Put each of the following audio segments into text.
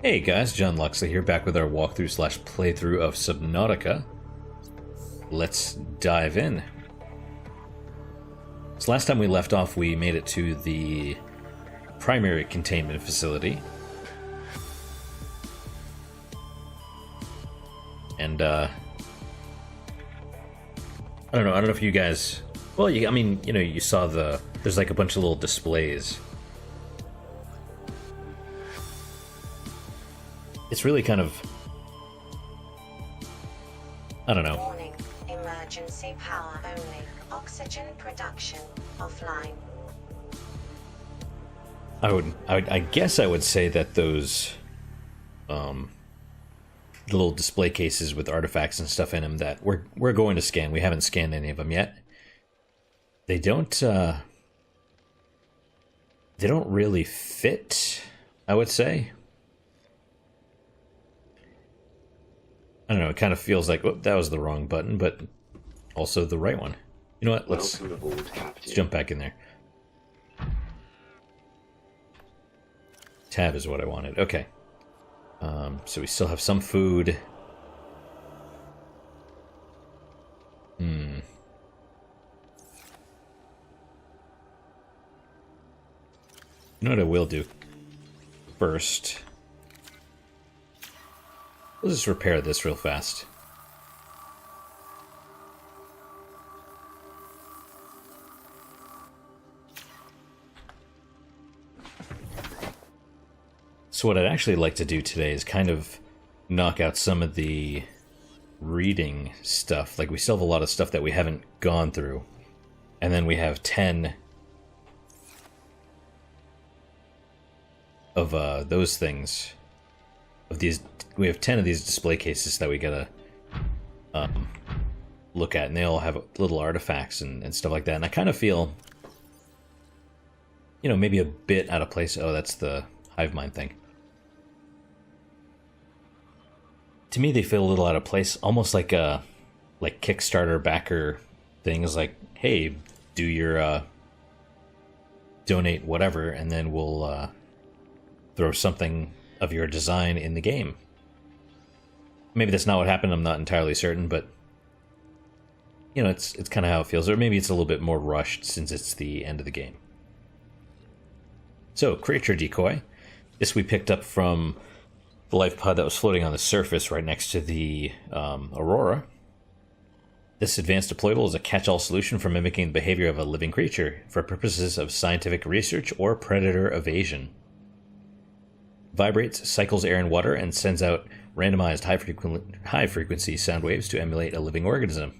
Hey guys, John Luxley here, back with our walkthrough slash playthrough of Subnautica. Let's dive in. So last time we left off, we made it to the primary containment facility. And, I don't know if you guys... Well, you saw there's like a bunch of little displays. It's really kind of... I don't know. Warning. Emergency power only. Oxygen production offline. I guess I would say that those the little display cases with artifacts and stuff in them that we're going to scan. We haven't scanned any of them yet. They don't really fit, I would say. I don't know, it kind of feels like, oh, that was the wrong button, but also the right one. You know what, let's jump back in there. Tab is what I wanted, okay. So we still have some food. You know what I will do? First... Let's just repair this real fast. So what I'd actually like to do today is kind of knock out some of the reading stuff. Like, we still have a lot of stuff that we haven't gone through. And then we have 10 of those things. We have 10 of these display cases that we gotta look at, and they all have little artifacts and stuff like that. And I kind of feel, maybe a bit out of place. Oh, that's the hive mind thing. To me, they feel a little out of place, almost like Kickstarter backer things. Like, hey, do your donate whatever, and then we'll throw something of your design in the game. Maybe that's not what happened, I'm not entirely certain, but it's kind of how it feels. Or maybe it's a little bit more rushed since it's the end of the game. So, creature decoy. This we picked up from the life pod that was floating on the surface right next to the Aurora. This advanced deployable is a catch-all solution for mimicking the behavior of a living creature for purposes of scientific research or predator evasion. Vibrates, cycles air and water, and sends out randomized high-frequency sound waves to emulate a living organism.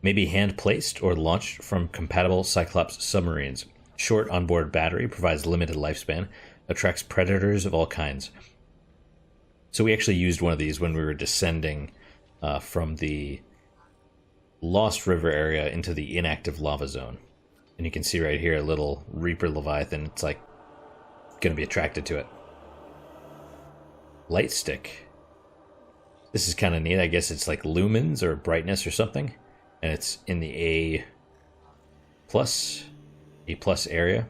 May be hand-placed or launched from compatible Cyclops submarines. Short onboard battery, provides limited lifespan, attracts predators of all kinds. So we actually used one of these when we were descending from the Lost River area into the inactive lava zone. And you can see right here a little Reaper Leviathan. It's like going to be attracted to it. Light stick. This is kind of neat. I guess it's like lumens or brightness or something. And it's in the A plus area.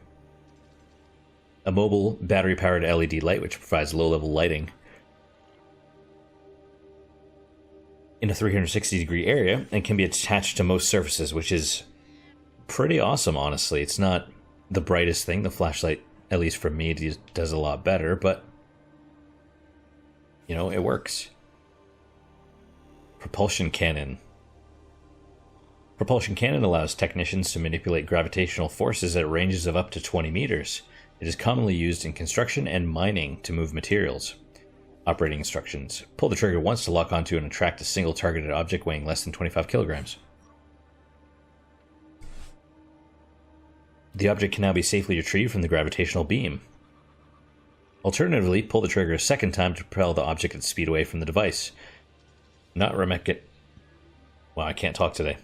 A mobile battery-powered LED light which provides low-level lighting in a 360-degree area and can be attached to most surfaces, which is pretty awesome, honestly. It's not the brightest thing. The flashlight, at least for me, does a lot better, but it works. Propulsion cannon. Propulsion cannon allows technicians to manipulate gravitational forces at ranges of up to 20 meters. It is commonly used in construction and mining to move materials. Operating instructions. Pull the trigger once to lock onto and attract a single targeted object weighing less than 25 kilograms. The object can now be safely retrieved from the gravitational beam. Alternatively, pull the trigger a second time to propel the object at speed away from the device. Not recommended. Wow, I can't talk today.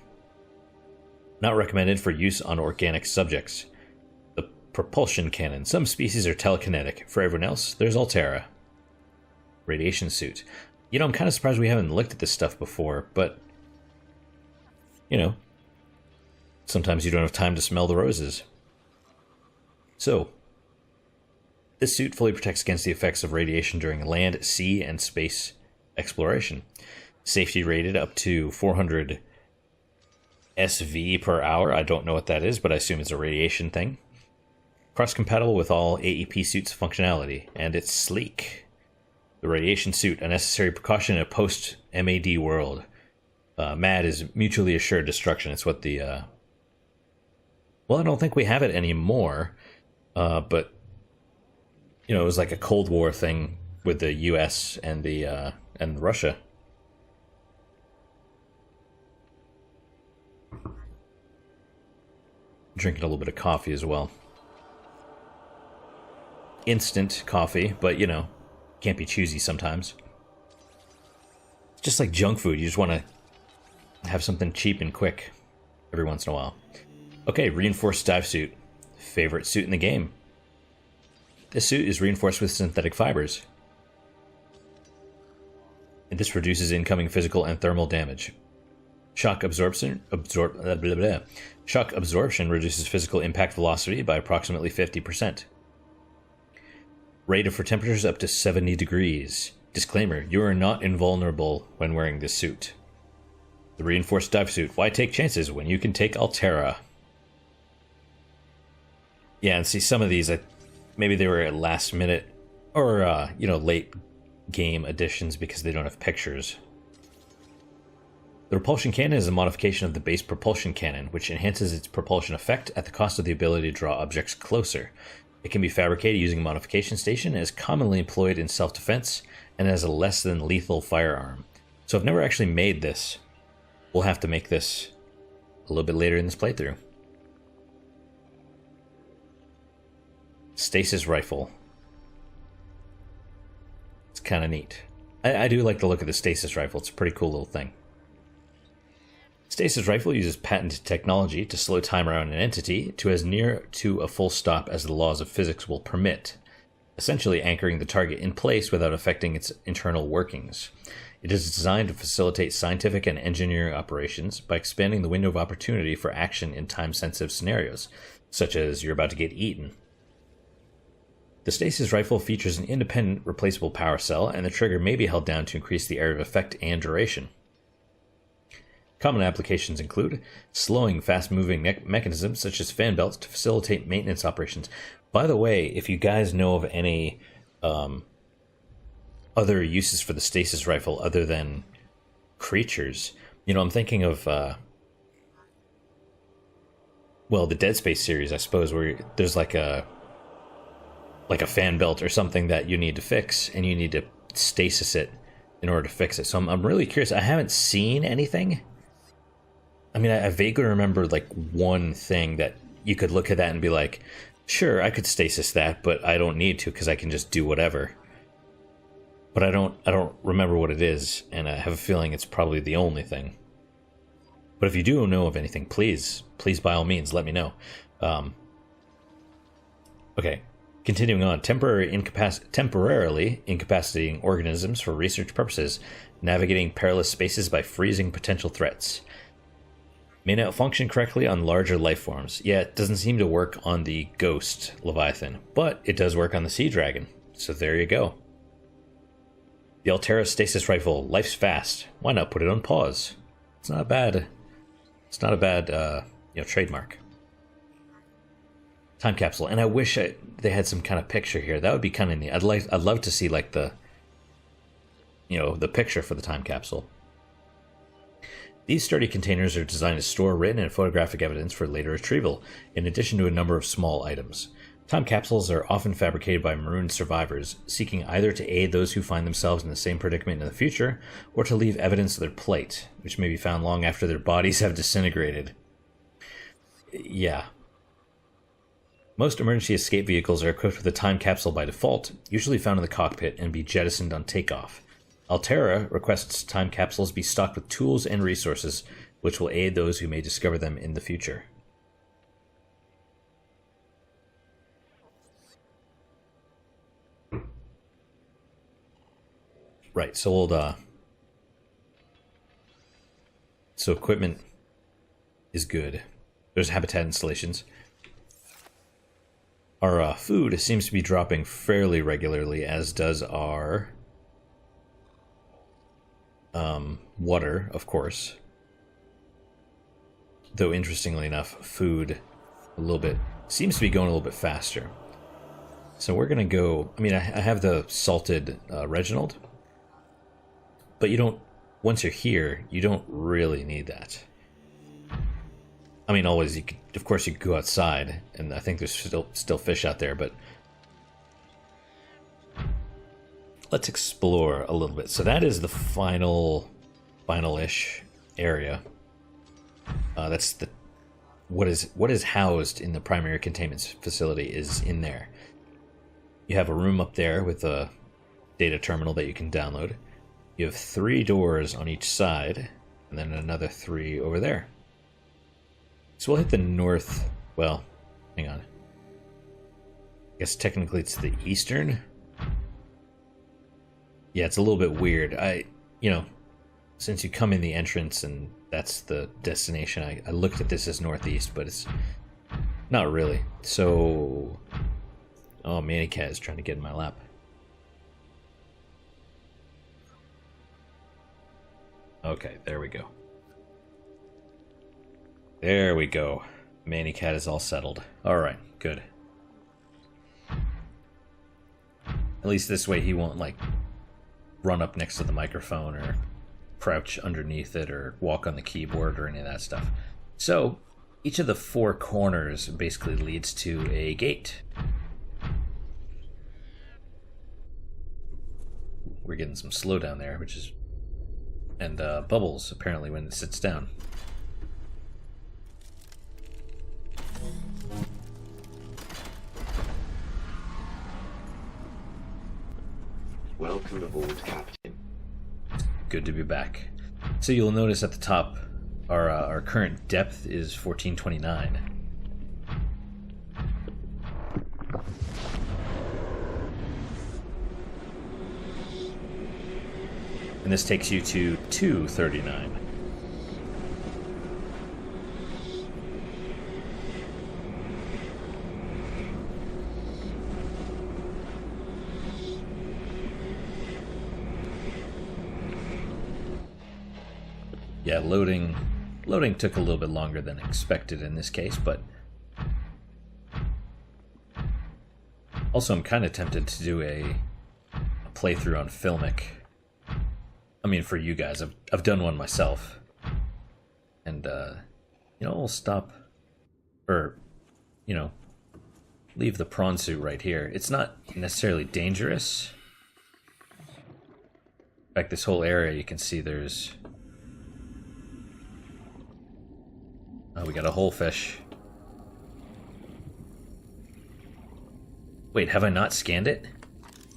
Not recommended for use on organic subjects. The propulsion cannon. Some species are telekinetic. For everyone else, there's Altera. Radiation suit. I'm kind of surprised we haven't looked at this stuff before, but sometimes you don't have time to smell the roses. So, This suit fully protects against the effects of radiation during land, sea, and space exploration. Safety rated up to 400 SV per hour. I don't know what that is, but I assume it's a radiation thing. Cross-compatible with all AEP suits' functionality, and it's sleek. The radiation suit, a necessary precaution in a post-MAD world. MAD is mutually assured destruction. It's what the... Well, I don't think we have it anymore, but, you know, it was like a Cold War thing with the US and the and Russia. Drinking a little bit of coffee as well. Instant coffee, but, you know, can't be choosy sometimes. It's just like junk food. You just want to have something cheap and quick every once in a while. Okay, reinforced dive suit. Favorite suit in the game. This suit is reinforced with synthetic fibers. And this reduces incoming physical and thermal damage. Shock absorption reduces physical impact velocity by approximately 50%. Rated for temperatures up to 70 degrees. Disclaimer, you are not invulnerable when wearing this suit. The reinforced dive suit. Why take chances when you can take Altera? Yeah, and see, some of these, maybe they were at last minute or, you know, late game additions because they don't have pictures. The repulsion cannon is a modification of the base propulsion cannon, which enhances its propulsion effect at the cost of the ability to draw objects closer. It can be fabricated using a modification station and is commonly employed in self-defense and has a less than lethal firearm. So I've never actually made this. We'll have to make this a little bit later in this playthrough. Stasis rifle. It's kind of neat. I do like the look of the stasis rifle. It's a pretty cool little thing. Stasis rifle uses patented technology to slow time around an entity to as near to a full stop as the laws of physics will permit, essentially anchoring the target in place without affecting its internal workings. It is designed to facilitate scientific and engineering operations by expanding the window of opportunity for action in time-sensitive scenarios, such as you're about to get eaten. The stasis rifle features an independent replaceable power cell, and the trigger may be held down to increase the area of effect and duration. Common applications include slowing fast-moving mechanisms such as fan belts to facilitate maintenance operations. By the way, if you guys know of any other uses for the stasis rifle other than creatures, you know, I'm thinking of, well, the Dead Space series, I suppose, where there's like a fan belt or something that you need to fix, and you need to stasis it in order to fix it. So I'm really curious. I haven't seen anything. I mean, I vaguely remember like one thing that you could look at that and be like, sure, I could stasis that, but I don't need to because I can just do whatever. But I don't remember what it is, and I have a feeling it's probably the only thing. But if you do know of anything, please by all means, let me know. Okay, continuing on. Temporarily incapacitating organisms for research purposes, navigating perilous spaces by freezing potential threats. May not function correctly on larger life forms. Yeah, it doesn't seem to work on the ghost Leviathan, but it does work on the sea dragon. So there you go. The Altera stasis rifle. Life's fast. Why not put it on pause? It's not a bad. It's not a bad, trademark. Time capsule, and I wish they had some kind of picture here. That would be kind of neat. I'd love to see like the picture for the time capsule. These sturdy containers are designed to store written and photographic evidence for later retrieval, in addition to a number of small items. Time capsules are often fabricated by marooned survivors, seeking either to aid those who find themselves in the same predicament in the future, or to leave evidence of their plight, which may be found long after their bodies have disintegrated. Yeah. Most emergency escape vehicles are equipped with a time capsule by default, usually found in the cockpit, and be jettisoned on takeoff. Altera requests time capsules be stocked with tools and resources, which will aid those who may discover them in the future. Right, so so equipment is good. There's habitat installations. Our food seems to be dropping fairly regularly, as does our water, of course. Though, interestingly enough, food a little bit seems to be going a little bit faster. So we're going to go... I mean, I have the salted Reginald, but you don't... Once you're here, you don't really need that. I mean, always, of course, you could go outside, and I think there's still fish out there, but let's explore a little bit. So that is the final-ish area. That's the what is housed in the primary containment facility is in there. You have a room up there with a data terminal that you can download. You have 3 doors on each side, and then another 3 over there. So we'll hit the north... Well, hang on. I guess technically it's the eastern. Yeah, it's a little bit weird. Since you come in the entrance and that's the destination, I looked at this as northeast, but it's not really. So... Oh, Manny Cat is trying to get in my lap. Okay, there we go. There we go. Manny Cat is all settled. Alright, good. At least this way he won't, like, run up next to the microphone or crouch underneath it or walk on the keyboard or any of that stuff. So, each of the 4 corners basically leads to a gate. We're getting some slowdown there, which is... And bubbles, apparently, when it sits down. Welcome aboard, Captain. Good to be back. So you'll notice at the top, our current depth is 1429. And this takes you to 239. Yeah, loading took a little bit longer than expected in this case, but also I'm kind of tempted to do a playthrough on Filmic. I mean, for you guys, I've done one myself, and we'll stop, or leave the prawn suit right here. It's not necessarily dangerous. In fact, this whole area you can see there's. Oh, we got a whole fish. Wait, have I not scanned it?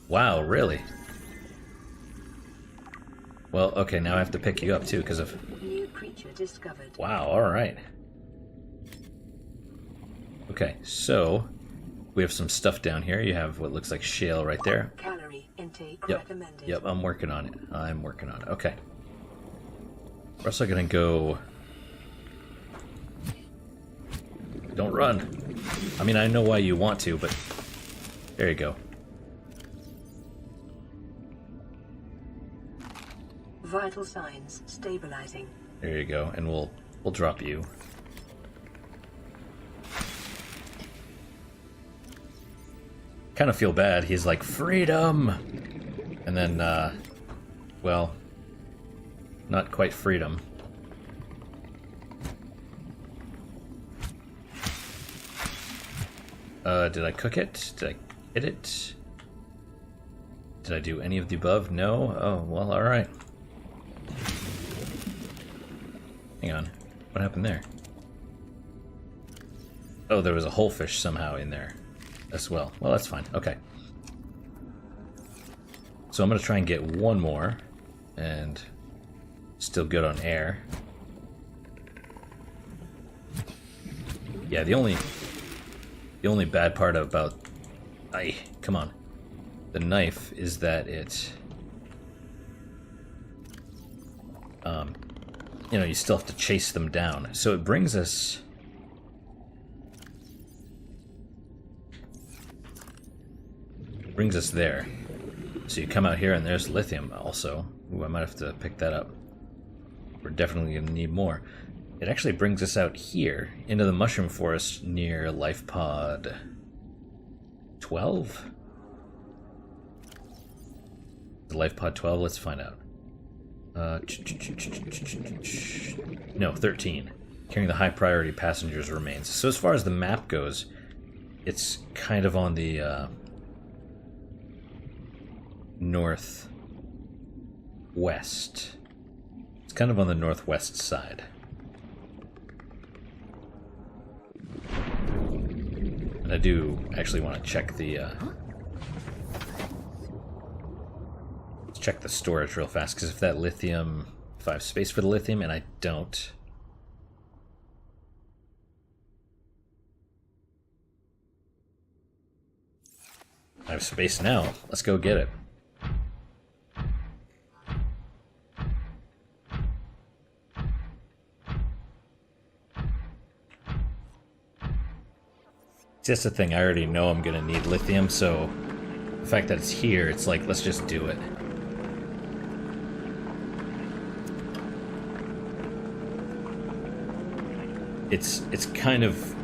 Wow, really? Well, okay, now I have to pick you up too because of... New creature discovered. Wow, alright. Okay, so we have some stuff down here. You have what looks like shale right there. Calorie intake recommended. Yep, I'm working on it. Okay. We're also gonna go... Don't run. I mean, I know why you want to, but there you go. Vital signs stabilizing. There you go, and we'll drop you. Kind of feel bad. He's like, freedom! And then, well, not quite freedom. Did I cook it? Did I hit it? Did I do any of the above? No? Oh, well, alright. Hang on. What happened there? Oh, there was a whole fish somehow in there as well. Well, that's fine. Okay. So I'm going to try and get one more. And still good on air. Yeah, the only bad part about... come on. The knife is that it... you still have to chase them down. So it brings us... brings us there. So you come out here and there's lithium also. Ooh, I might have to pick that up. We're definitely going to need more. It actually brings us out here into the mushroom forest near life pod 12? Life pod 12? Let's find out. No, 13. Carrying the high priority passengers remains. So as far as the map goes, it's kind of on the northwest. It's kind of on the northwest side. And I do actually want to check the let's check the storage real fast, because if that lithium, if I have space for the lithium, and I don't. I have space now. Let's go get it. That's the thing, I already know I'm gonna need lithium, so the fact that it's here, it's like, let's just do it. It's kind of,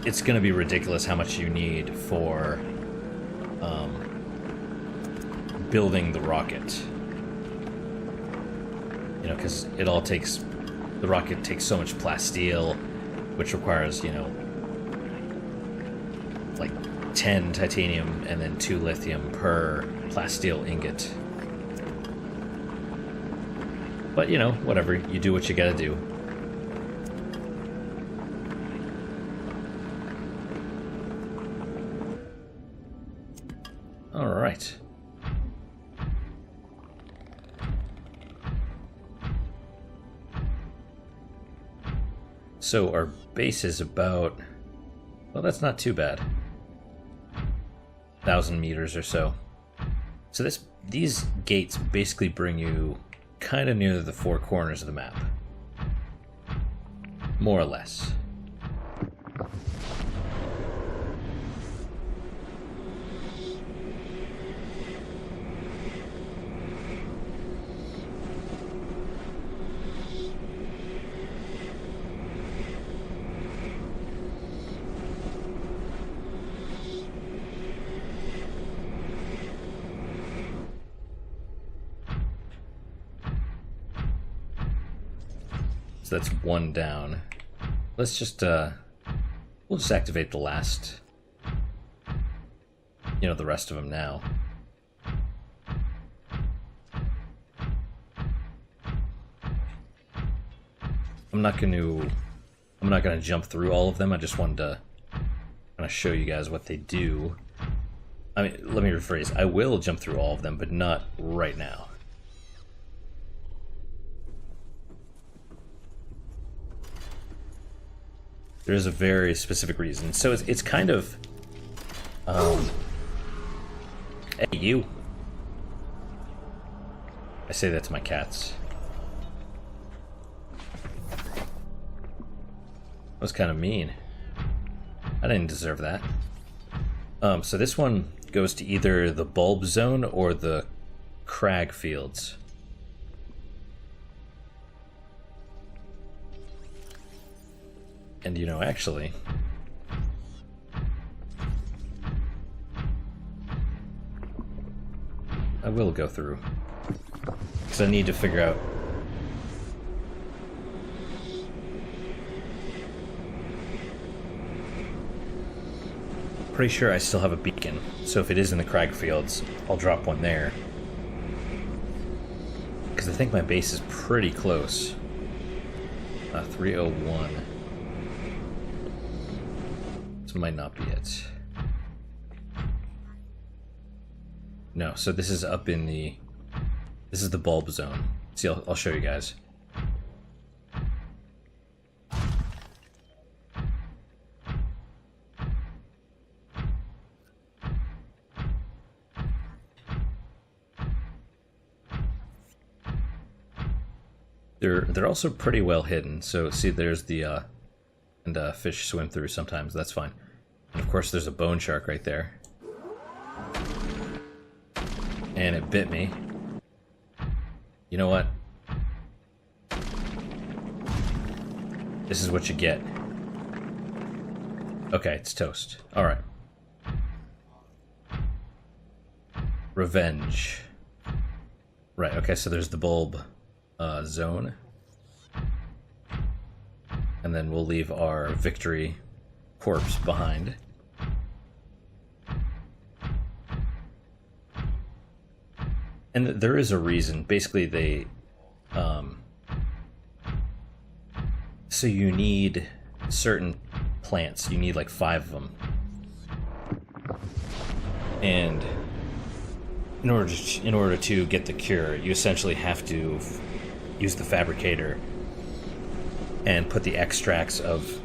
it's gonna be ridiculous how much you need for building the rocket. You know, because it all takes, the rocket takes so much plasteel, which requires, you know, like 10 titanium and then 2 lithium per plasteel ingot. But, you know, whatever. You do what you gotta do. Alright. So our base is about... well, that's not too bad. 1,000 meters or so. So these gates basically bring you kind of near the 4 corners of the map. More or less. So that's 1 down. Let's just, we'll just activate the last, you know, the rest of them now. I'm not gonna jump through all of them. I just wanted to kind of show you guys what they do. I mean, let me rephrase. I will jump through all of them, but not right now. There's a very specific reason. So it's kind of... hey, you. I say that to my cats. That was kind of mean. I didn't deserve that. So this one goes to either the bulb zone or the crag fields. And, you know, actually, I will go through, because I need to figure out. Pretty sure I still have a beacon, so if it is in the crag fields, I'll drop one there. Because I think my base is pretty close. 301. Might not be it. No, so this is up in the... this is the bulb zone. See, I'll show you guys. They're also pretty well hidden. So see, there's the and fish swim through sometimes. That's fine. And of course, there's a bone shark right there. and it bit me. You know what? This is what you get. Okay, it's toast. Alright. Revenge. Right, okay, so there's the bulb zone. And then we'll leave our victory corpse behind. And there is a reason. Basically, they... so you need certain plants. You need like 5 of them. And in order to get the cure, you essentially have to use the fabricator and put the extracts of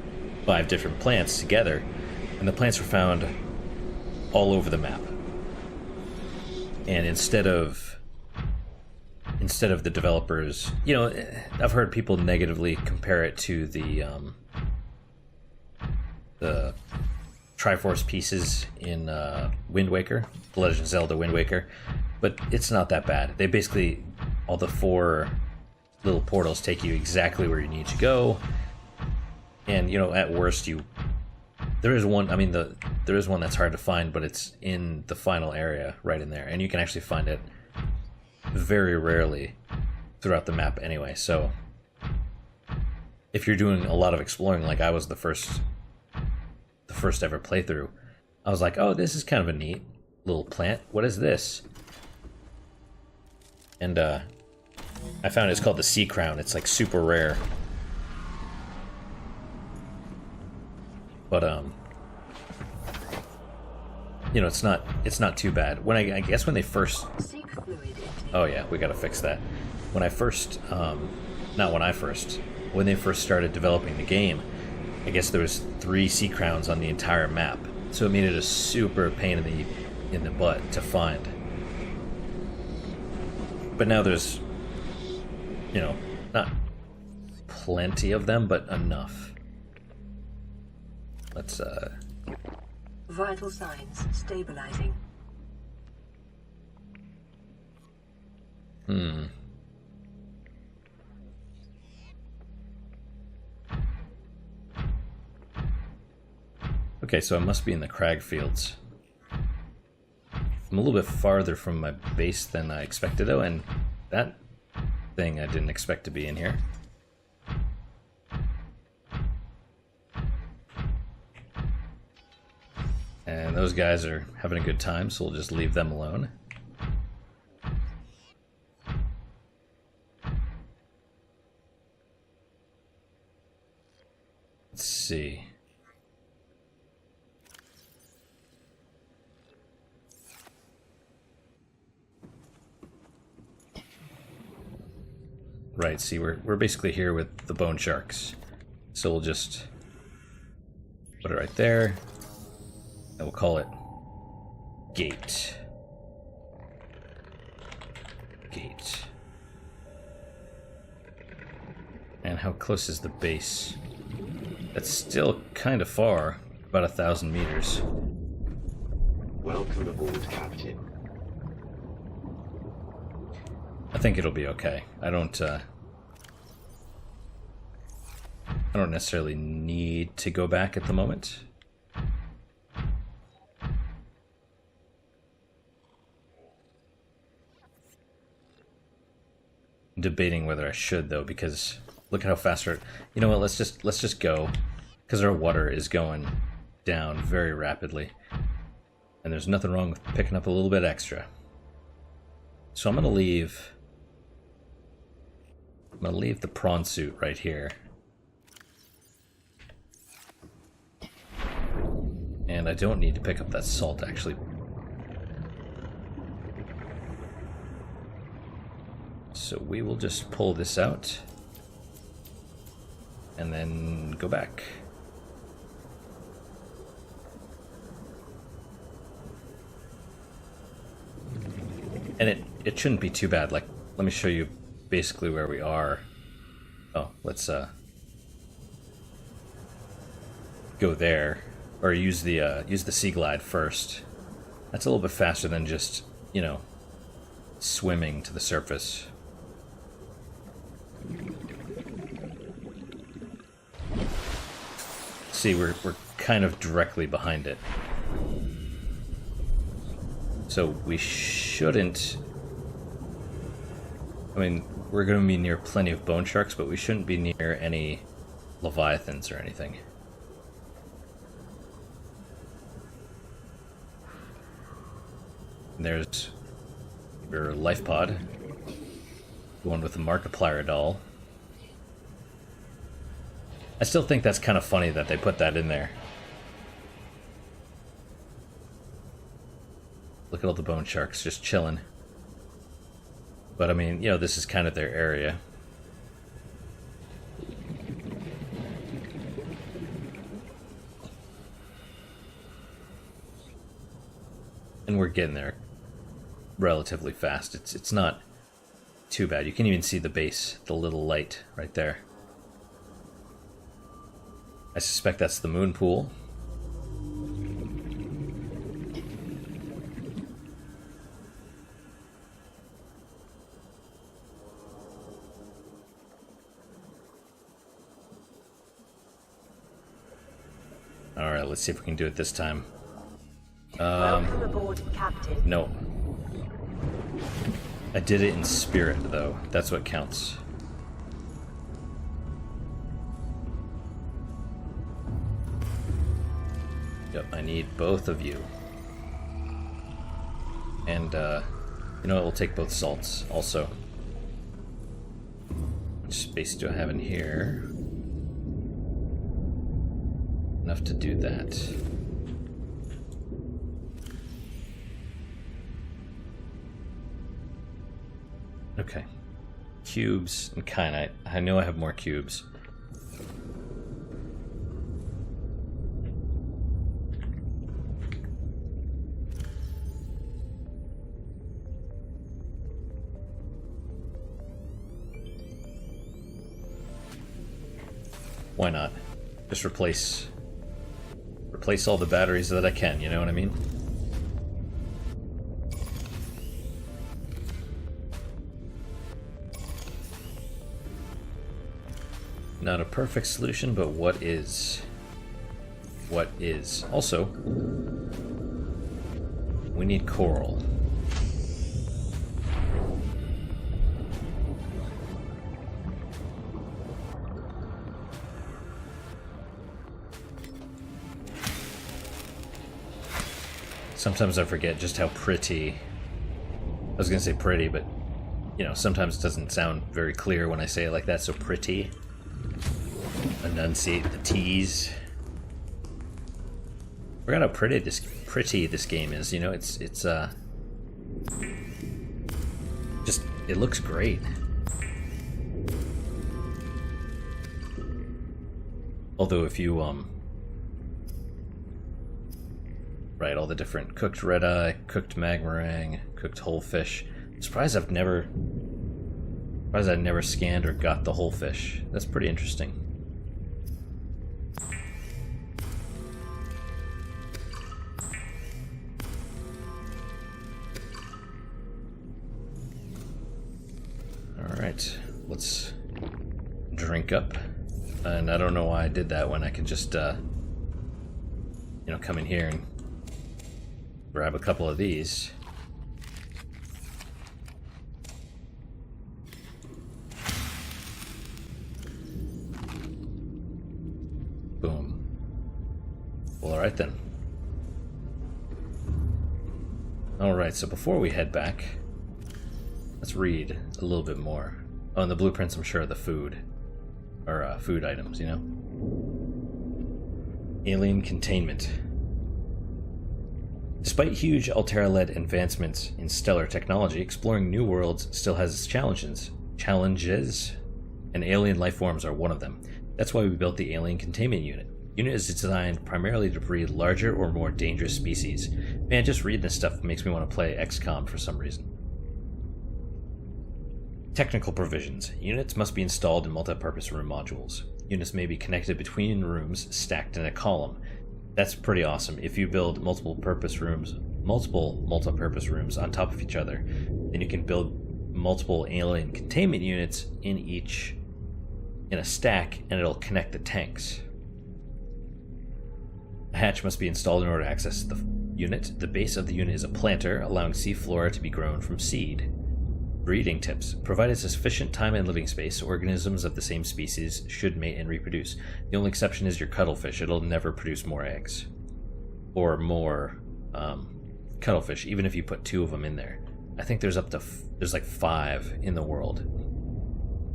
5 different plants together. And the plants were found all over the map. And instead of the developers, you know, I've heard people negatively compare it to the Triforce pieces in Wind Waker, The Legend of Zelda Wind Waker, but it's not that bad. They basically, all the 4 little portals take you exactly where you need to go, and, you know, at worst there is one, I mean, there is one that's hard to find, but it's in the final area right in there, and you can actually find it very rarely throughout the map anyway. So if you're doing a lot of exploring, like I was the first ever playthrough, I was like, oh, this is kind of a neat little plant. What is this? And I found it's called the sea crown. It's like super rare. But you know, it's not too bad. When I guess when they first... Oh yeah, we gotta fix that. When I first, when they first started developing the game, I guess there was 3 sea crowns on the entire map, so it made it a super pain in the butt to find. But now there's, you know, not plenty of them, but enough. Let's Vital signs stabilizing. Okay, so I must be in the crag fields. I'm a little bit farther from my base than I expected, though, and that thing I didn't expect to be in here. And those guys are having a good time, so we'll just leave them alone. Let's see. Right, see, we're basically here with the bone sharks. So we'll just put it right there. And we'll call it Gate. Gate. And how close is the base? That's still kind of far, about 1,000 meters. Welcome aboard, Captain. I think it'll be okay. I don't necessarily need to go back at the moment. I'm debating whether I should, though, because look at how fast our... You know what, let's just go, because our water is going down very rapidly. And there's nothing wrong with picking up a little bit extra. So I'm gonna leave the prawn suit right here. And I don't need to pick up that salt, actually. So we will just pull this out and then go back. And it shouldn't be too bad. Like, let me show you basically where we are. Oh, let's go there, or use the Sea Glide first. That's a little bit faster than just, you know, swimming to the surface. See, we're kind of directly behind it. So we shouldn't... I mean, we're going to be near plenty of bone sharks, but we shouldn't be near any leviathans or anything. And there's your life pod. The one with the Markiplier doll. I still think that's kind of funny that they put that in there. Look at all the bone sharks just chilling. But I mean, you know, this is kind of their area. And we're getting there relatively fast. It's not too bad. You can even see the base, the little light right there. I suspect that's the moon pool. Alright, let's see if we can do it this time. Welcome aboard, Captain. No. I did it in spirit, though. That's what counts. Yep, I need both of you. And, you know what? We'll take both salts, also. How much space do I have in here? Enough to do that. Okay. Cubes and kyanite. I know I have more cubes. Why not? Just replace all the batteries that I can, you know what I mean? Not a perfect solution, but what is? What is? Also, we need coral. Sometimes I forget just how pretty... I was gonna say pretty, but, you know, sometimes it doesn't sound very clear when I say it like that, so pretty. Enunciate the T's. Forgot how pretty this game is, you know, it's just, it looks great. Although if you, right, all the different cooked red eye, cooked magmarang, cooked whole fish. I'm surprised I've never scanned or got the whole fish. That's pretty interesting. Alright, let's drink up. And I don't know why I did that when I could just, you know, come in here and grab a couple of these. Boom. Well, alright then. Alright, so before we head back, let's read a little bit more. Oh, and the blueprints, I'm sure, are the food. Or, food items, you know? Alien containment. Despite huge Altera-led advancements in stellar technology, exploring new worlds still has its challenges. And alien life forms are one of them. That's why we built the Alien Containment Unit. Unit is designed primarily to breed larger or more dangerous species. Man, just reading this stuff makes me want to play XCOM for some reason. Technical provisions. Units must be installed in multi-purpose room modules. Units may be connected between rooms stacked in a column. That's pretty awesome. If you build multiple purpose rooms multiple multi-purpose rooms on top of each other. Then you can build multiple alien containment units in a stack, and it'll connect the tanks. A hatch must be installed in order to access the unit. The base of the unit is a planter, allowing sea flora to be grown from seed. Breeding tips. Provided sufficient time and living space, organisms of the same species should mate and reproduce. The only exception is your cuttlefish. It'll never produce more eggs. Or more cuttlefish, even if you put 2 of them in there. I think there's like 5 in the world.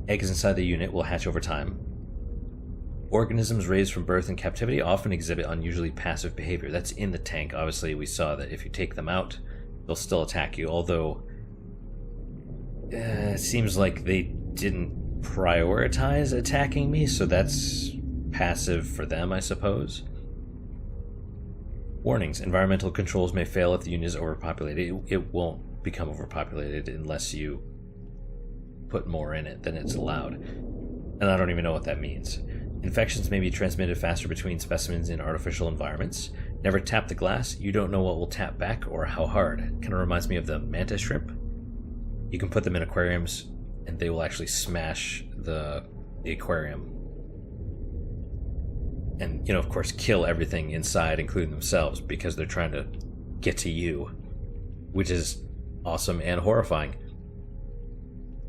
Eggs inside the unit will hatch over time. Organisms raised from birth in captivity often exhibit unusually passive behavior. That's in the tank. Obviously, we saw that if you take them out, they'll still attack you, although it seems like they didn't prioritize attacking me, so that's passive for them, I suppose. Warnings. Environmental controls may fail if the unit is overpopulated. It won't become overpopulated unless you put more in it than it's allowed. And I don't even know what that means. Infections may be transmitted faster between specimens in artificial environments. Never tap the glass. You don't know what will tap back or how hard. Kind of reminds me of the mantis shrimp. You can put them in aquariums and they will actually smash the aquarium. And, of course, kill everything inside, including themselves, because they're trying to get to you, which is awesome and horrifying.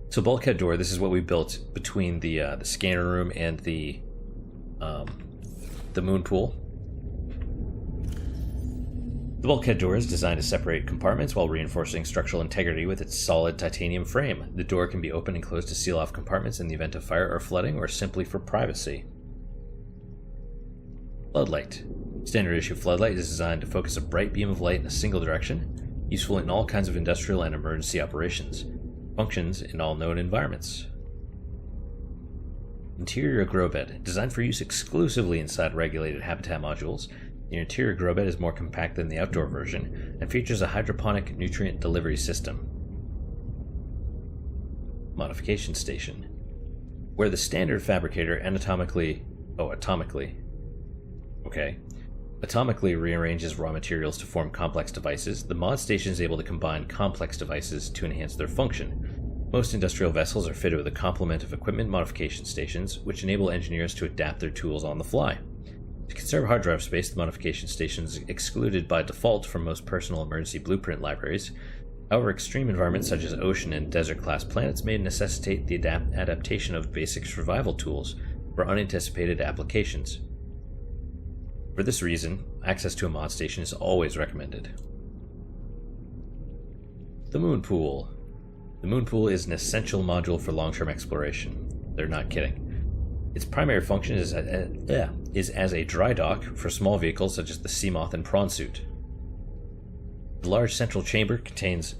So bulkhead door, this is what we built between the scanner room and the moon pool. The bulkhead door is designed to separate compartments while reinforcing structural integrity with its solid titanium frame. The door can be opened and closed to seal off compartments in the event of fire or flooding, or simply for privacy. Floodlight. Standard issue floodlight is designed to focus a bright beam of light in a single direction, useful in all kinds of industrial and emergency operations. Functions in all known environments. Interior grow bed. Designed for use exclusively inside regulated habitat modules, the interior grow bed is more compact than the outdoor version and features a hydroponic nutrient delivery system. Modification station. Where the standard fabricator atomically rearranges raw materials to form complex devices, the mod station is able to combine complex devices to enhance their function. Most industrial vessels are fitted with a complement of equipment modification stations, which enable engineers to adapt their tools on the fly. To conserve hard drive space, the modification station is excluded by default from most personal emergency blueprint libraries. However, extreme environments such as ocean and desert-class planets may necessitate the adaptation of basic survival tools for unanticipated applications. For this reason, access to a mod station is always recommended. The moon pool. The moon pool is an essential module for long-term exploration. They're not kidding. Its primary function is as a dry dock for small vehicles such as the Seamoth and Prawn Suit. The large central chamber contains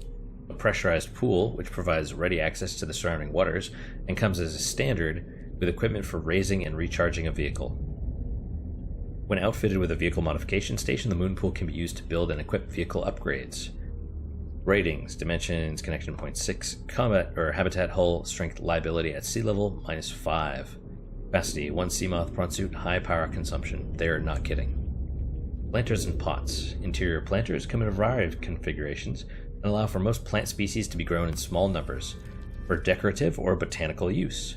a pressurized pool which provides ready access to the surrounding waters and comes as a standard with equipment for raising and recharging a vehicle. When outfitted with a vehicle modification station, the moon pool can be used to build and equip vehicle upgrades. Ratings, dimensions, connection point 6, combat or habitat hull strength liability at sea level -5. Capacity, 1 Seamoth prawn suit, high power consumption. They're not kidding. Planters and pots. Interior planters come in a variety of configurations and allow for most plant species to be grown in small numbers for decorative or botanical use.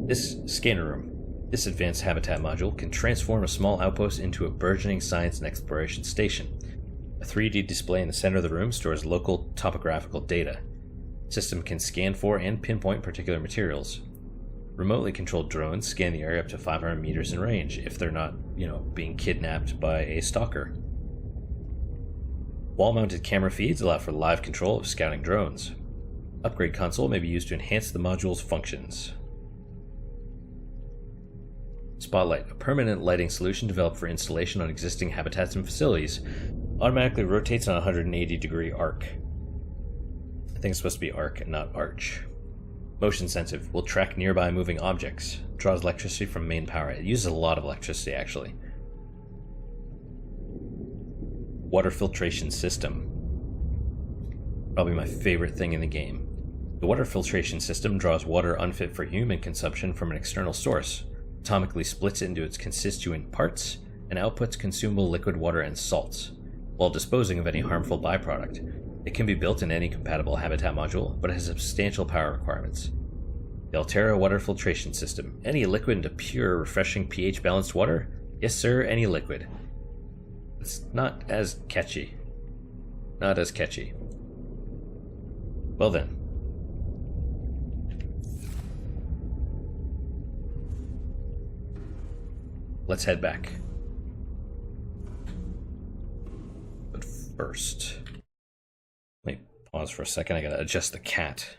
This scanner room. This advanced habitat module can transform a small outpost into a burgeoning science and exploration station. A 3D display in the center of the room stores local topographical data. The system can scan for and pinpoint particular materials. Remotely controlled drones scan the area up to 500 meters in range if they're not, being kidnapped by a stalker. Wall-mounted camera feeds allow for live control of scouting drones. Upgrade console may be used to enhance the module's functions. Spotlight, a permanent lighting solution developed for installation on existing habitats and facilities, automatically rotates on a 180-degree arc. I think it's supposed to be arc and not arch. Motion sensitive, will track nearby moving objects. Draws electricity from main power. It uses a lot of electricity, actually. Water filtration system. Probably my favorite thing in the game. The water filtration system draws water unfit for human consumption from an external source, atomically splits it into its constituent parts, and outputs consumable liquid water and salts, while disposing of any harmful byproduct. It can be built in any compatible habitat module, but it has substantial power requirements. The Altera Water Filtration System. Any liquid into pure, refreshing pH-balanced water? Yes, sir, any liquid. It's not as catchy. Not as catchy. Well then. Let's head back. But first... Let me pause for a second, I gotta adjust the cat.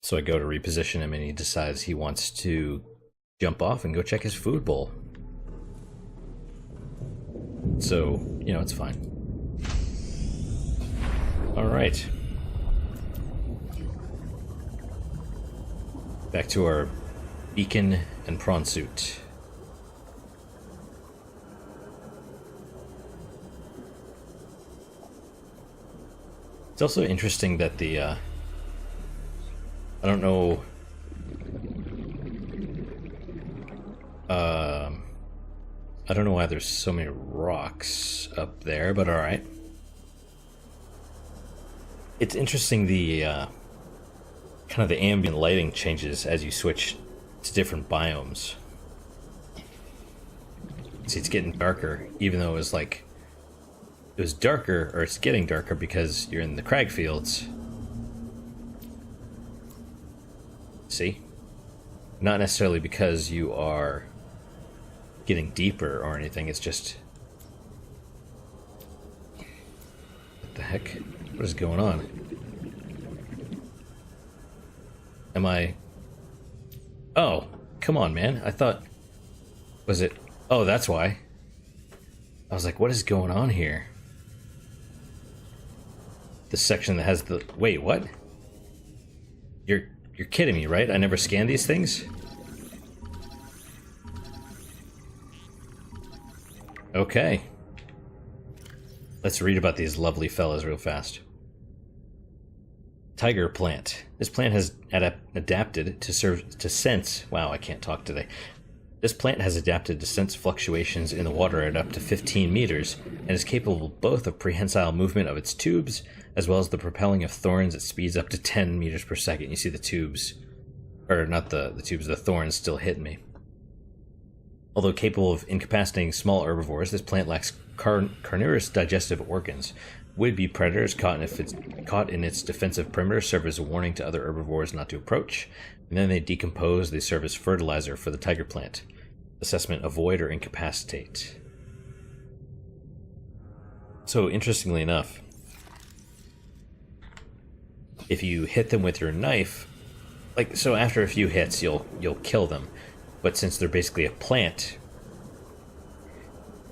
So I go to reposition him and he decides he wants to jump off and go check his food bowl. So, you know, it's fine. Alright. Back to our beacon and prawn suit. It's also interesting that the, I don't know, I don't know why there's so many rocks up there, but alright. It's interesting the, kind of the ambient lighting changes as you switch to different biomes. See, it's getting darker, even though it was like, it was darker, or it's getting darker because you're in the crag fields. See? Not necessarily because you are getting deeper or anything, it's just... What the heck? What is going on? Am I... Oh, come on, man. I thought... Was it... Oh, that's why. I was like, what is going on here? The section that has the... Wait, what? You're kidding me, right? I never scanned these things? Okay. Let's read about these lovely fellas real fast. Tiger plant. This plant has adapted to sense... Wow, I can't talk today. This plant has adapted to sense fluctuations in the water at up to 15 meters, and is capable both of prehensile movement of its tubes, as well as the propelling of thorns at speeds up to 10 meters per second. You see the tubes, or not the tubes, the thorns still hitting me. Although capable of incapacitating small herbivores, this plant lacks carnivorous digestive organs. Would-be predators caught in its defensive perimeter serve as a warning to other herbivores not to approach, and then they decompose. They serve as fertilizer for the tiger plant. Assessment: avoid or incapacitate. So interestingly enough, if you hit them with your knife, like so, after a few hits, you'll kill them. But since they're basically a plant,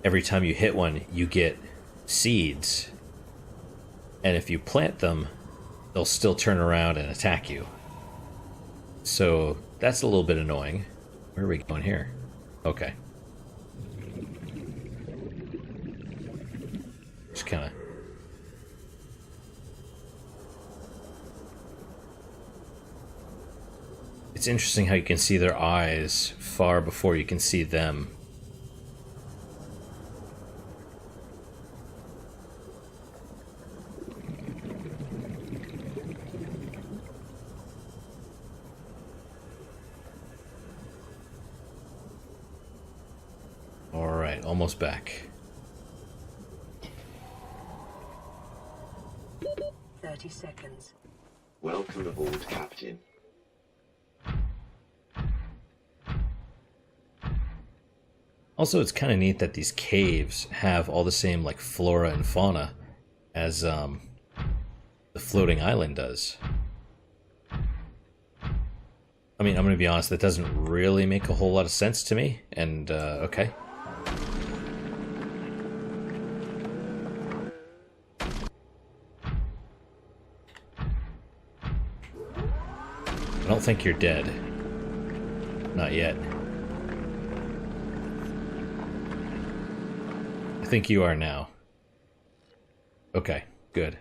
every time you hit one, you get seeds. And if you plant them, they'll still turn around and attack you. So that's a little bit annoying. Where are we going here? Okay. Just kind of... It's interesting how you can see their eyes far before you can see them. Alright, almost back. 30 seconds. Welcome aboard, Captain. Also, it's kind of neat that these caves have all the same like flora and fauna as the floating island does. I mean, I'm going to be honest, that doesn't really make a whole lot of sense to me, and okay. I don't think you're dead. Not yet. I think you are now. Okay, good.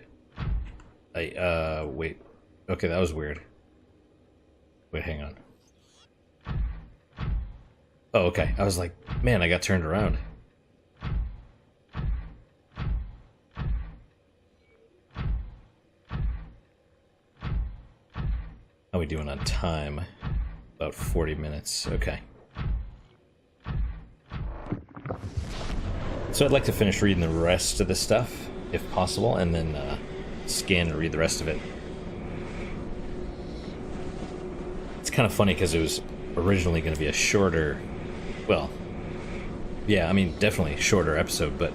Wait. Okay, that was weird. Wait, hang on. Oh, okay. I was like, man, I got turned around. we doing on time? About 40 minutes. Okay. So I'd like to finish reading the rest of this stuff, if possible, and then scan and read the rest of it. It's kind of funny because it was originally going to be a shorter, well, yeah, I mean, definitely shorter episode, but,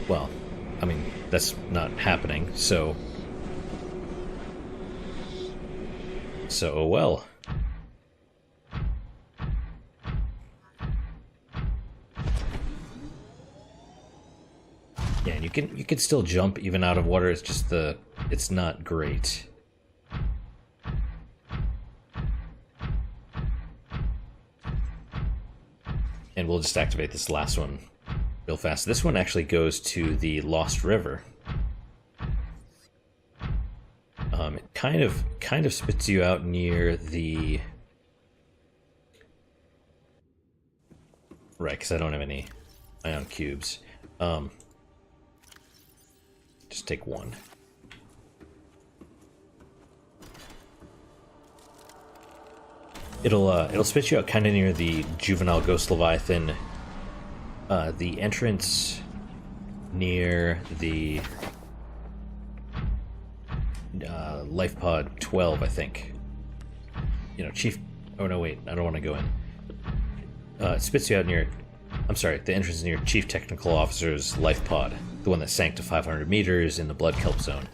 well, I mean, that's not happening, so oh well. Yeah, and you can still jump even out of water. It's just it's not great. And we'll just activate this last one real fast. This one actually goes to the Lost River. It kind of spits you out near the... Right, because I don't have any ion cubes. Just take one. It'll spit you out kind of near the juvenile ghost leviathan. The entrance near the life pod 12, I think. You know, chief. Oh no, wait, I don't want to go in. It spits you out near. I'm sorry, the entrance near Chief Technical Officer's life pod, the one that sank to 500 meters in the blood kelp zone.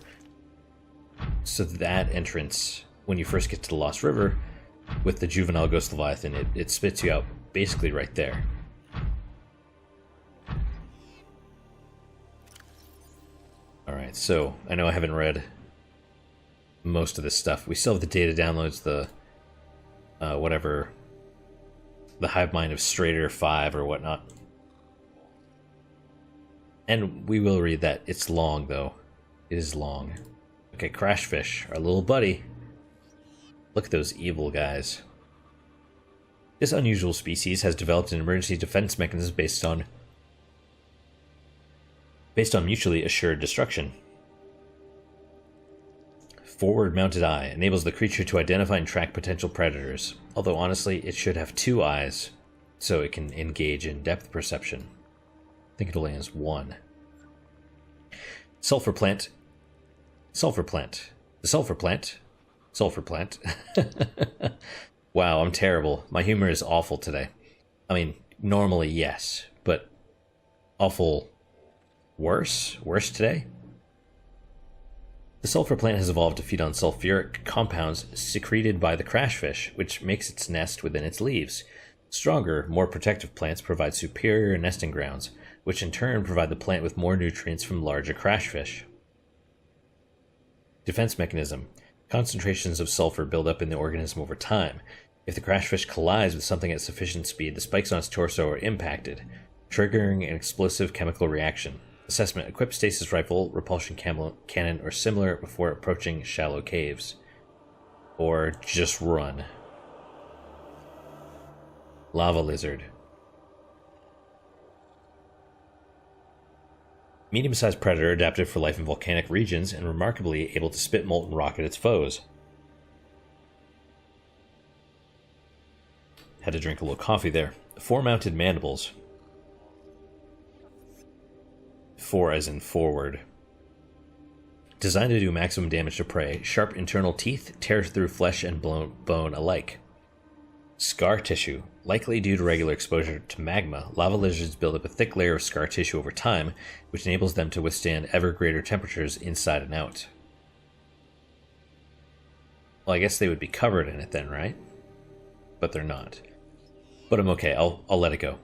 So that entrance, when you first get to the Lost River, with the juvenile ghost leviathan, it spits you out basically right there. Alright, so I know I haven't read most of this stuff. We still have the data downloads, the whatever, the hive mind of Strader 5 or whatnot. And we will read that. It's long, though. It is long. Okay, Crashfish, our little buddy. Look at those evil guys. This unusual species has developed an emergency defense mechanism based on mutually assured destruction. Forward-mounted eye enables the creature to identify and track potential predators, although honestly, it should have 2 eyes, so it can engage in depth perception. I think it only has 1. Sulfur plant. Sulfur plant. The sulfur plant. Sulfur plant. Wow, I'm terrible. My humor is awful today. I mean, normally, yes, but awful worse? Worse today? The sulfur plant has evolved to feed on sulfuric compounds secreted by the crashfish, which makes its nest within its leaves. Stronger, more protective plants provide superior nesting grounds, which in turn provide the plant with more nutrients from larger crashfish. Defense mechanism. Concentrations of sulfur build up in the organism over time. If the crashfish collides with something at sufficient speed, the spikes on its torso are impacted, triggering an explosive chemical reaction. Assessment. Equip stasis rifle, repulsion cannon, or similar before approaching shallow caves. Or just run. Lava lizard. Medium-sized predator adapted for life in volcanic regions and remarkably able to spit molten rock at its foes. Had to drink a little coffee there. 4 mounted mandibles. 4 as in forward. Designed to do maximum damage to prey, sharp internal teeth tear through flesh and bone alike. Scar tissue. Likely due to regular exposure to magma, lava lizards build up a thick layer of scar tissue over time, which enables them to withstand ever greater temperatures inside and out. Well, I guess they would be covered in it then, right? But they're not. But I'm okay, I'll let it go.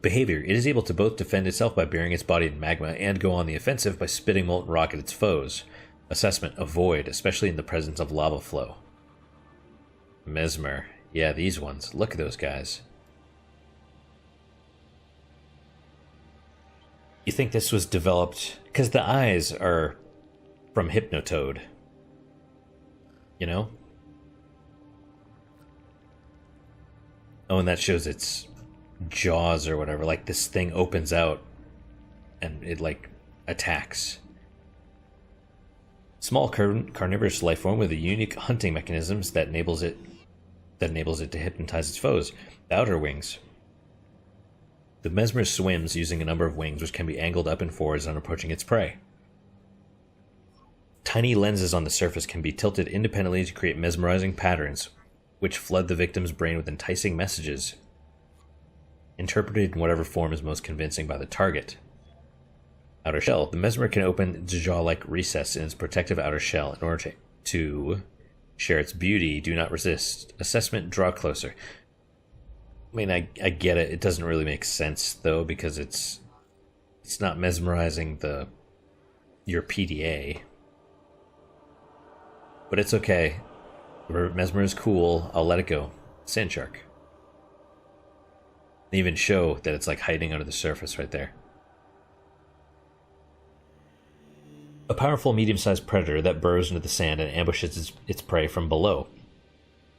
Behavior. It is able to both defend itself by burying its body in magma and go on the offensive by spitting molten rock at its foes. Assessment. Avoid, especially in the presence of lava flow. Mesmer. Yeah, these ones. Look at those guys. You think this was developed... Because the eyes are from Hypnotoad. You know? Oh, and that shows its jaws or whatever. Like, this thing opens out and it, like, attacks. Small carnivorous life form with a unique hunting mechanisms that enables it to hypnotize its foes. The outer wings. The mesmer swims using a number of wings which can be angled up and forwards on approaching its prey. Tiny lenses on the surface can be tilted independently to create mesmerizing patterns, which flood the victim's brain with enticing messages, interpreted in whatever form is most convincing by the target. Outer shell. The mesmer can open its jaw-like recess in its protective outer shell in order to share its beauty. Do not resist. Assessment. Draw closer. I mean, I get it. It doesn't really make sense, though, because it's not mesmerizing your PDA. But it's okay. Mesmer is cool. I'll let it go. Sand shark. They even show that it's like hiding under the surface right there. A powerful medium-sized predator that burrows into the sand and ambushes its prey from below.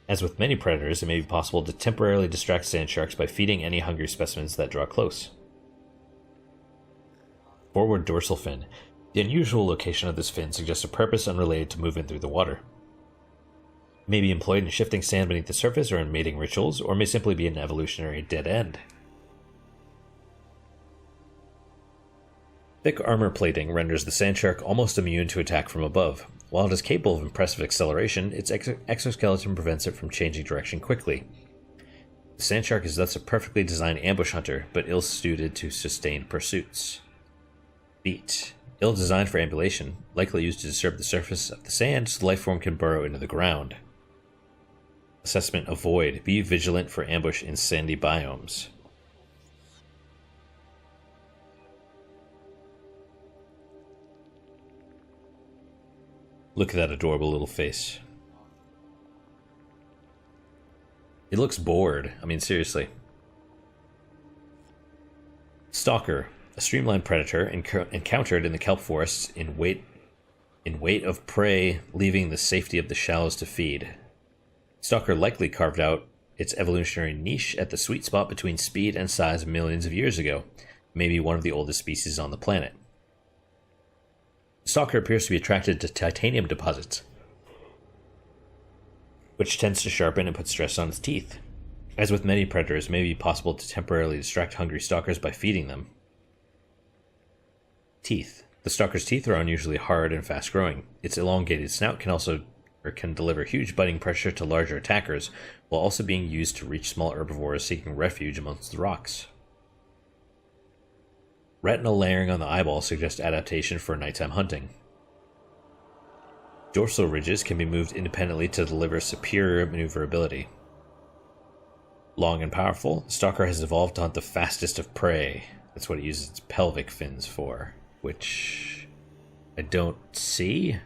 As with many predators, it may be possible to temporarily distract sand sharks by feeding any hungry specimens that draw close. Forward dorsal fin. The unusual location of this fin suggests a purpose unrelated to movement through the water. It may be employed in shifting sand beneath the surface or in mating rituals, or may simply be an evolutionary dead end. Thick armor plating renders the sand shark almost immune to attack from above. While it is capable of impressive acceleration, its exoskeleton prevents it from changing direction quickly. The sand shark is thus a perfectly designed ambush hunter, but ill-suited to sustained pursuits. Feet. Ill-designed for ambulation, likely used to disturb the surface of the sand so the life form can burrow into the ground. Assessment. Avoid. Be vigilant for ambush in sandy biomes. Look at that adorable little face. It looks bored. I mean, seriously. Stalker. A streamlined predator encountered in the kelp forests in weight of prey, leaving the safety of the shallows to feed. Stalker likely carved out its evolutionary niche at the sweet spot between speed and size millions of years ago, maybe one of the oldest species on the planet. Stalker appears to be attracted to titanium deposits, which tends to sharpen and put stress on its teeth. As with many predators, it may be possible to temporarily distract hungry stalkers by feeding them. Teeth. The stalker's teeth are unusually hard and fast-growing. Its elongated snout can deliver huge biting pressure to larger attackers, while also being used to reach small herbivores seeking refuge amongst the rocks. Retinal layering on the eyeball suggests adaptation for nighttime hunting. Dorsal ridges can be moved independently to deliver superior maneuverability. Long and powerful, the stalker has evolved to hunt the fastest of prey. That's what it uses its pelvic fins for, which I don't see.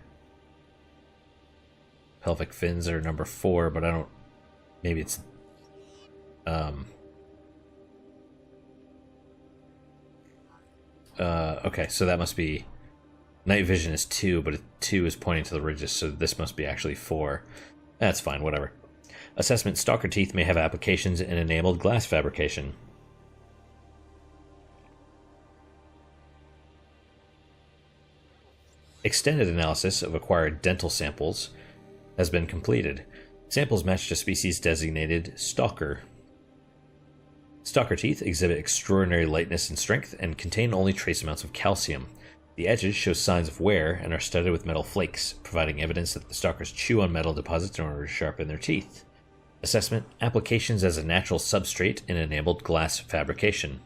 Pelvic fins are number 4, but I don't... Maybe it's... okay, so that must be... Night vision is 2, but 2 is pointing to the ridges, so this must be actually 4. That's fine, whatever. Assessment. Stalker teeth may have applications in enameled glass fabrication. Extended analysis of acquired dental samples has been completed. Samples matched a species designated Stalker. Stalker teeth exhibit extraordinary lightness and strength and contain only trace amounts of calcium. The edges show signs of wear and are studded with metal flakes, providing evidence that the stalkers chew on metal deposits in order to sharpen their teeth. Assessment. Applications as a natural substrate in enabled glass fabrication.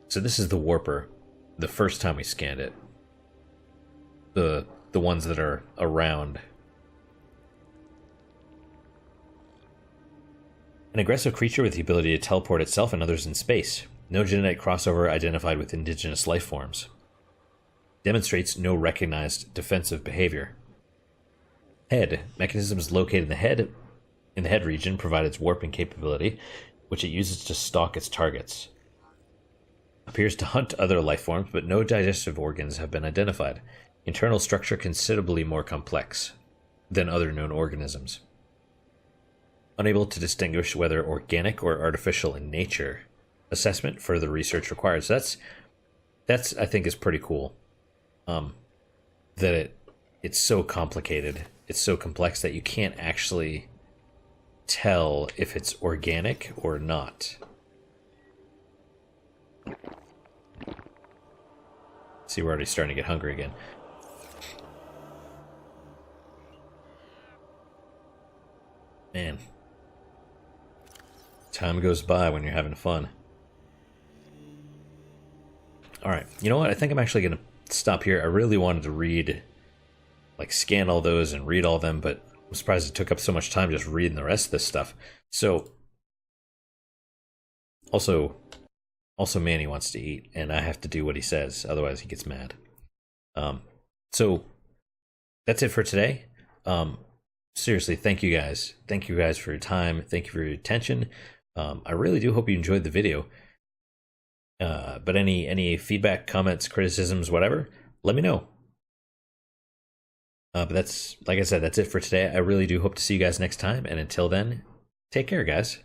So this is the warper. The first time we scanned it. The ones that are around. An aggressive creature with the ability to teleport itself and others in space. No genetic crossover identified with indigenous life forms. Demonstrates no recognized defensive behavior. Head. Mechanisms located in the head region provide its warping capability, which it uses to stalk its targets. Appears to hunt other life forms, but no digestive organs have been identified. Internal structure considerably more complex than other known organisms. Unable to distinguish whether organic or artificial in nature. Assessment. Further research required. So that's I think is pretty cool. that it's so complicated, it's so complex that you can't actually tell if it's organic or not. See, we're already starting to get hungry again. Man, time goes by when you're having fun. Alright, you know what? I think I'm actually going to stop here. I really wanted to read, like, scan all those and read all of them, but I'm surprised it took up so much time just reading the rest of this stuff. So, also Manny wants to eat, and I have to do what he says, otherwise he gets mad. So, that's it for today. Seriously, thank you guys. Thank you guys for your time. Thank you for your attention. I really do hope you enjoyed the video. But any feedback, comments, criticisms, whatever, let me know. But that's, like I said, that's it for today. I really do hope to see you guys next time. And until then, take care, guys.